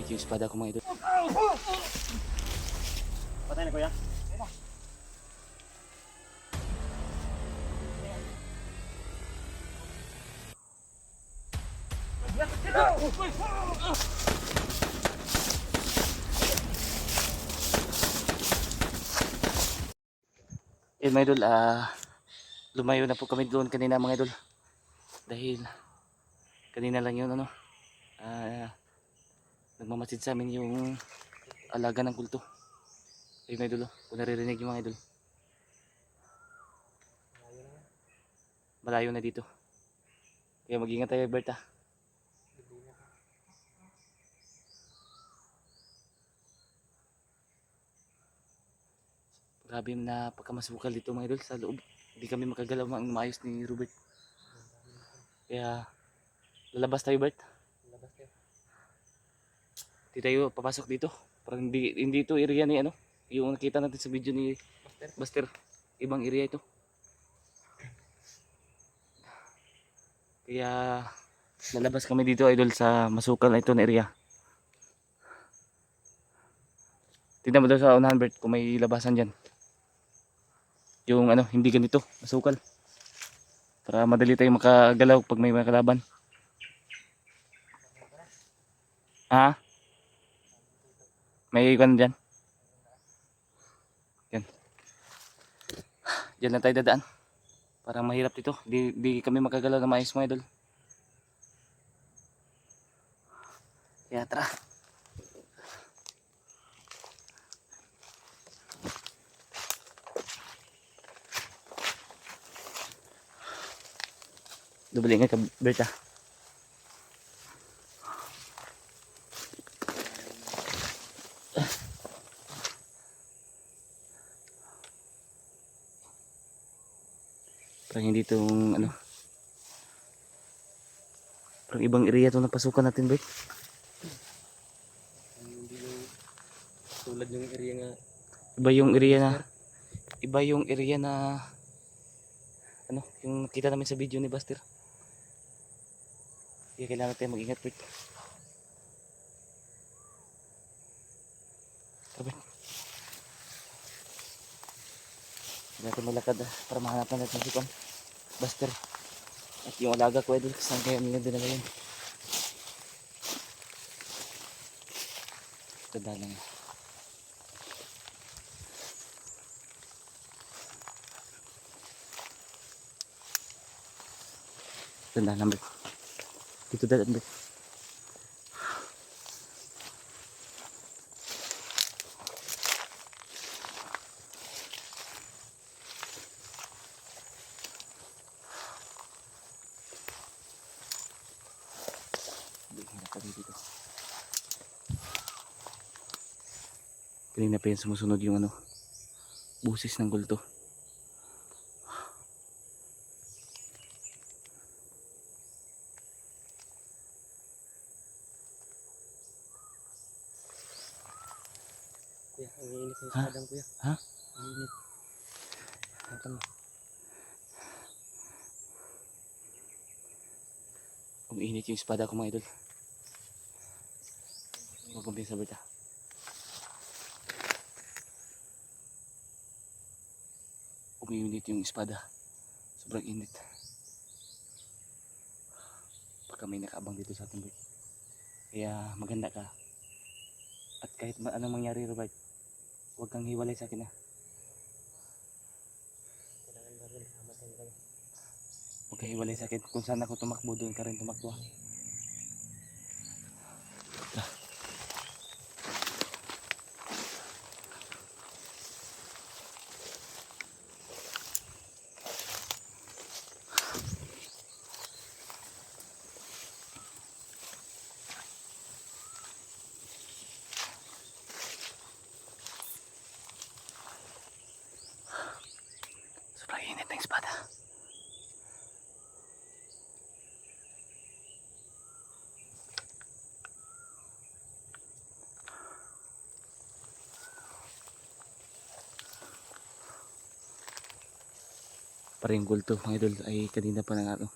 Umiinit yung espada ko mga idol. Patay na kuya. Mga idol, lumayo na po kami doon kanina mga idol. Dahil kanina lang yun nagmamasid sa amin yung alaga ng kulto. Ayun mga idol, kung naririnig yung mga idol. Malayo na dito. Kaya mag-ingat tayo, Berta. Grabe na pagkamasukal dito mga idol sa loob. Hindi kami makagalaw ng maayos ni Robert. Kaya lalabas tayo, Bert. Labas tayo. Hindi tayo papasok dito. Parang hindi ito area ni ano. Yung nakita natin sa video ni Buster. Ibang area ito. Kaya lalabas kami dito idol sa masukal na ito na area. Tignan mo daw sa unahan, Bert, kung may labasan dyan. Yung ano, hindi ganito, masukal. Para madali tayong makagalaw pag may mga kalaban. Ha? May iwan dyan. Yan. Diyan lang tayo dadaan. Parang mahirap dito. Di kami makagalaw na maayos mga idol. Kaya tara. Dubali nga ka, Berta. Parang hindi itong ano. Parang ibang area itong napasukan natin, Bert. Hindi yung tulad yung area nga. Iba yung area na ano, yung nakita namin sa video ni Buster. Kaya kailangan tayo mag-ingat, Bert. Tara, Bert. Hindi natin malakad para mahanapan natin si Buster. At yung alaga ko idol, saan kaya nila dinala yun? Tanda lang. Tanda lang, Bert. Dito dadan, Bert. Dito. Kanina pa yan sumusunod yung ano, busis ng gulto. Kuya, ang init ng espadang kuya. Ha? Ang init. Hakan mo. Umiinit yung espada ko mga idol. Magkumpin sa Berta. Umiinit yung espada. Sobrang init. Baka may nakaabang dito sa ating Bert. Kaya maganda ka. At kahit anong mangyari, Robert, huwag kang hiwalay sa akin ha. Kailangan ba rin hamatan ka? Huwag kang hiwalay sa akin. Kung saan ako tumakbo, doon ka rin tumakbo. Sobrang init ng espada. Parang gulto mga idol ay kanina pa ng ano.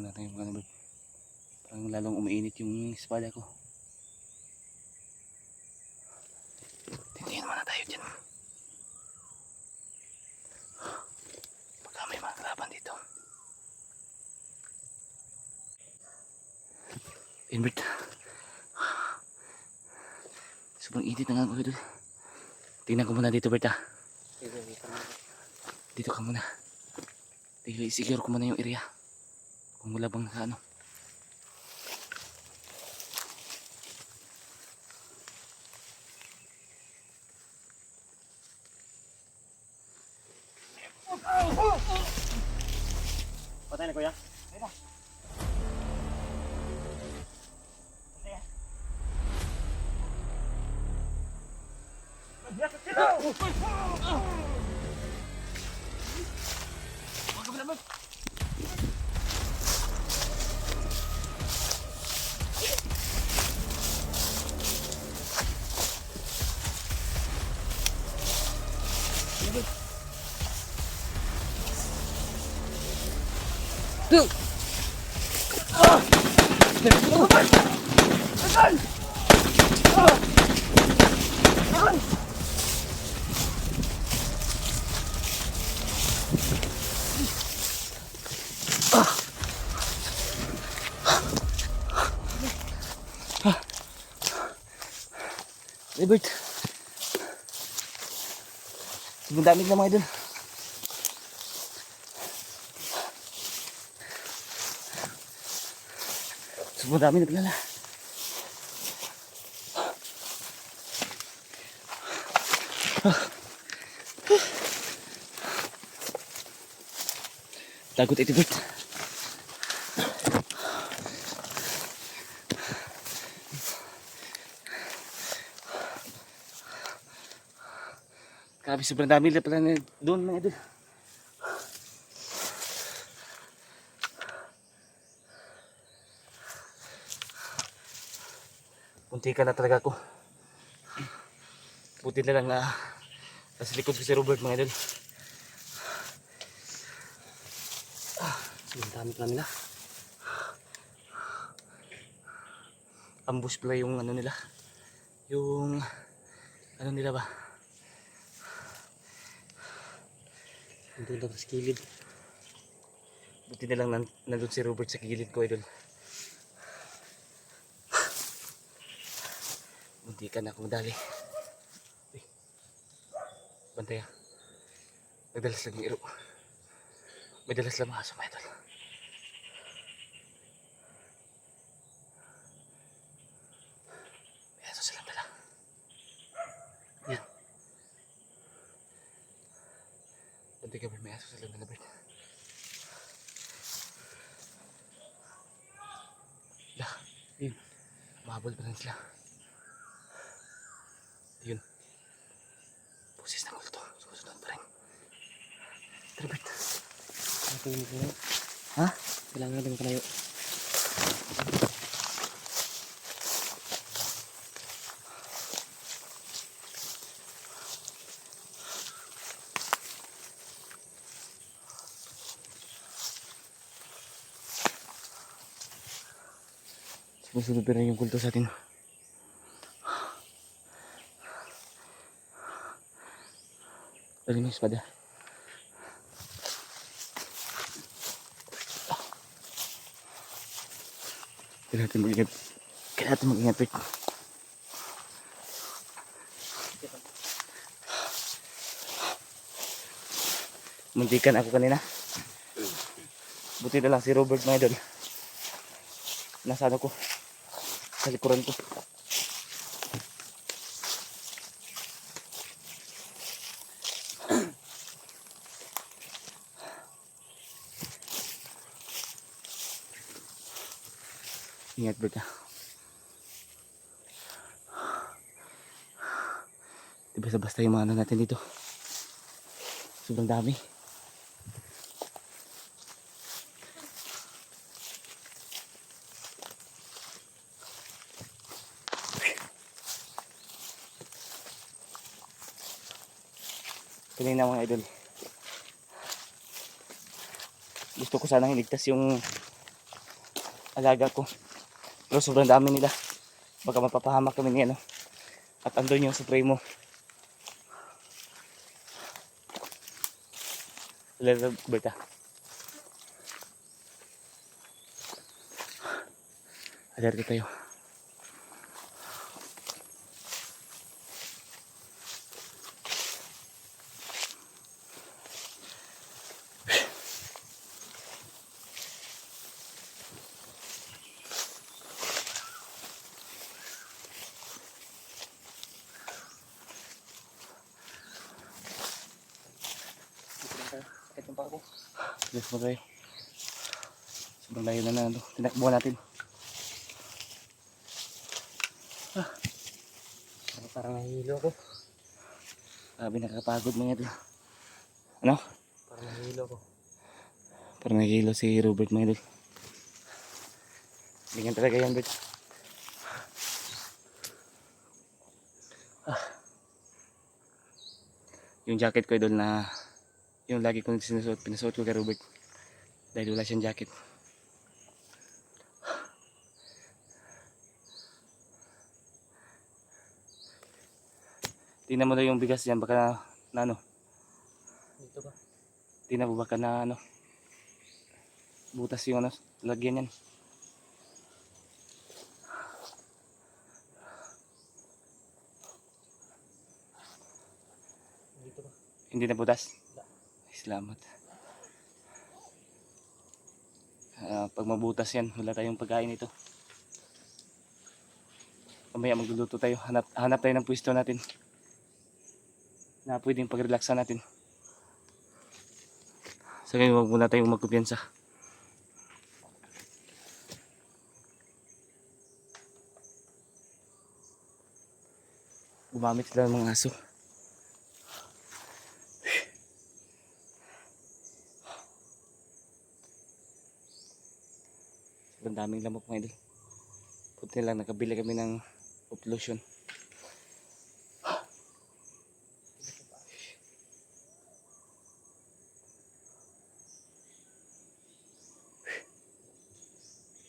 muna tayo mga bird. Parang lalong umiinit yung espada ko. Tintingin muna tayo dyan. Baka may mga kalaban dito. Bird. Sobrang init na nga ako dito. Tingnan ko muna dito bird ha. Dito ka muna. Secure ko muna yung area. Kung wala bang ano. Patay na kuya. Bert. Sobrang dami na mga idol. Sobrang dami na pala. Takot ito Bert. Grabe, sobrang dami na pala na doon mga idol. Punti ka na talaga ako. Buti na lang na nasa likod ko si Robert mga idol. Sobrang dami pala nila. Ambush pala yung ano nila. Yung ano nila ba? Nandun daw sa kilid. Buti na lang nandun si Robert sa gilid ko idol. Buti ka na akong madali. Uy. Bantay ah. Nagdalas lang yung iro. May dalas lang mga aso mga idol. May aso silang dala. Yan. Bantay ka Bert, may aso silang dala Bert. Lah, yun. Mahabol pa rin sila. Yun. Pusis ng kulto. Susunod pa rin. Tara Bert. Kailangan ko na. Ha? Kailangan natin makalayo. Susunod pa rin yung kulto sa atin. Dali mo yung espada. Kailangan natin mag-ingat. Kailangan natin mag-ingat Bert. Muntikan ako kanina. Buti na lang si Robert mga idol. Nasa ano ko. Sa likuran ko. Ingat Bert ha. Di basta-basta yung mga ano natin dito. Sobrang dami. Kanina mga idol. Gusto ko sanang iligtas yung alaga ko. Pero sobrang dami nila. Baka mapapahamak kami ni ano. At andun yung supremo. Little Berta. Alerto tayo. Sakit yung pa ako. Let's go tayo. Sobrang layo na ano. Tinakbuhan natin. Parang nahihilo ako. Sabi nakakapagod mga ito. Ano? Parang nahihilo ako. Parang nagihilo si Robert mga ito. Ganyan talaga yan, Bert. Yung jacket ko idol na yung lagi kong sinusuot, pinasuot ko kay Robert. Dahil wala siyang jacket. Tingnan mo na yung bigas dyan, baka na ano. Dito ba? Tingnan mo baka na ano. Butas yung ano, lagyan yan. Dito ba? Hindi na butas. Wala. Ay, salamat. Pag mabutas yan, wala tayong pagkain ito. Mamaya magluluto tayo. Hanap tayo ng pwesto natin na pwedeng pag-relaxan natin. Sa ngayon, huwag muna tayong magkumpiyansa. Gumamit sila ng mga aso. Sobrang daming lamok mga idol. Puti lang, nakabili kami ng lotion.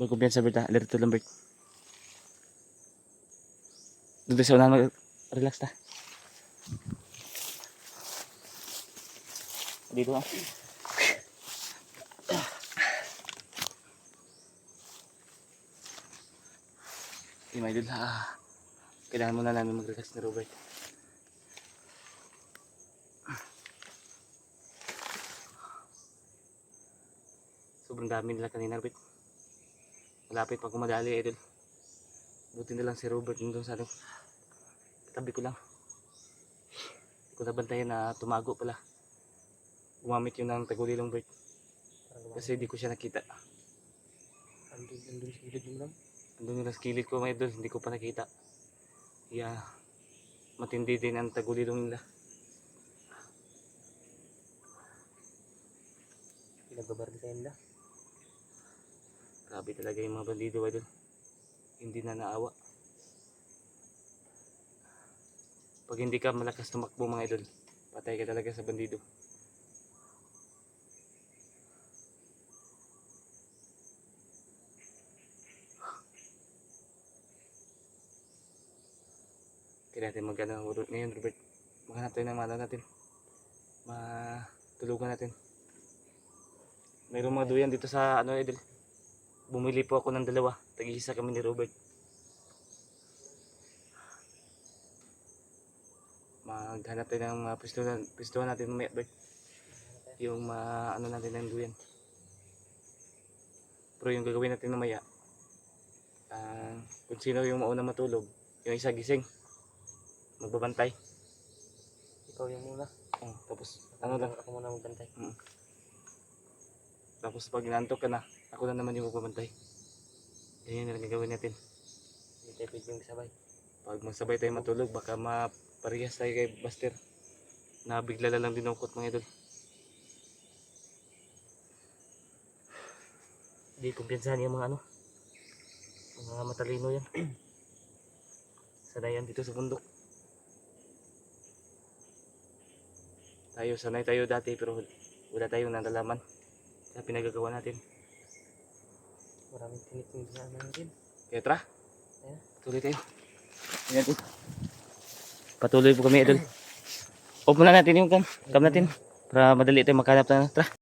Huwag kumpiyansa, Bert, ha? Alerto lang, Bert. Doon sa unahan, relax na. Dito ha. Okay, my idol, kailangan muna namin mag-relax ni Robert. Sobrang dami nila kanina, Robert. Malapit pa kumadali, idol. Buti na lang si Robert nandun sa ano. Tabi ko lang. Hindi ko nabantayan na tumago pala. Gumamit yun ng tagulilong, Bert. Kasi di ko siya nakita. Andun sa gilid mo lang. Andun yung skillet ko, mga idol. Hindi ko pa nakita. Yeah. Matindi din ang tagulilong nila. Pinagbabaril tayo nila. Grabe talaga yung mga bandido, idol. Hindi na naawa. Pag hindi ka malakas tumakbo, mga idol, patay ka talaga sa bandido. Kaya natin magana ngayon, Robert. Maghanap tayo ng mana natin. Matulugan natin. Mayroong mga duyan dito sa ano, idol. Bumili po ako ng dalawa. Tag-iisa kami ni Robert. Maghanap tayo ng pistuhan natin mamaya, Bert. Yung ano natin ng duyan. Pero yung gagawin natin mamaya, kung sino yung mauna matulog, yung isa gising, magbabantay. Ikaw yung muna. Tapos ano lang. Ako muna magbantay. Tapos pag inantok ka na, ako na naman yung magbabantay. Yan yung gagawin natin. Hindi tayo pwedeng sabay. Pag magsabay tayo matulog, baka maparehas tayo kay Buster. Na bigla lang dinukot, mga idol. Hindi kumpiyansahan yung mga ano. Mga matalino yan. Sanay yan dito sa bundok. Sanay tayo dati pero wala tayong nalalaman. Kaya pinagagawa natin. Maraming tinitingnan natin. Kaya tara. Ayan. Tuloy kayo. Ayan po. Patuloy po kami idol. Off muna natin yung cam natin. Para madali tayo makahanap na. Tara.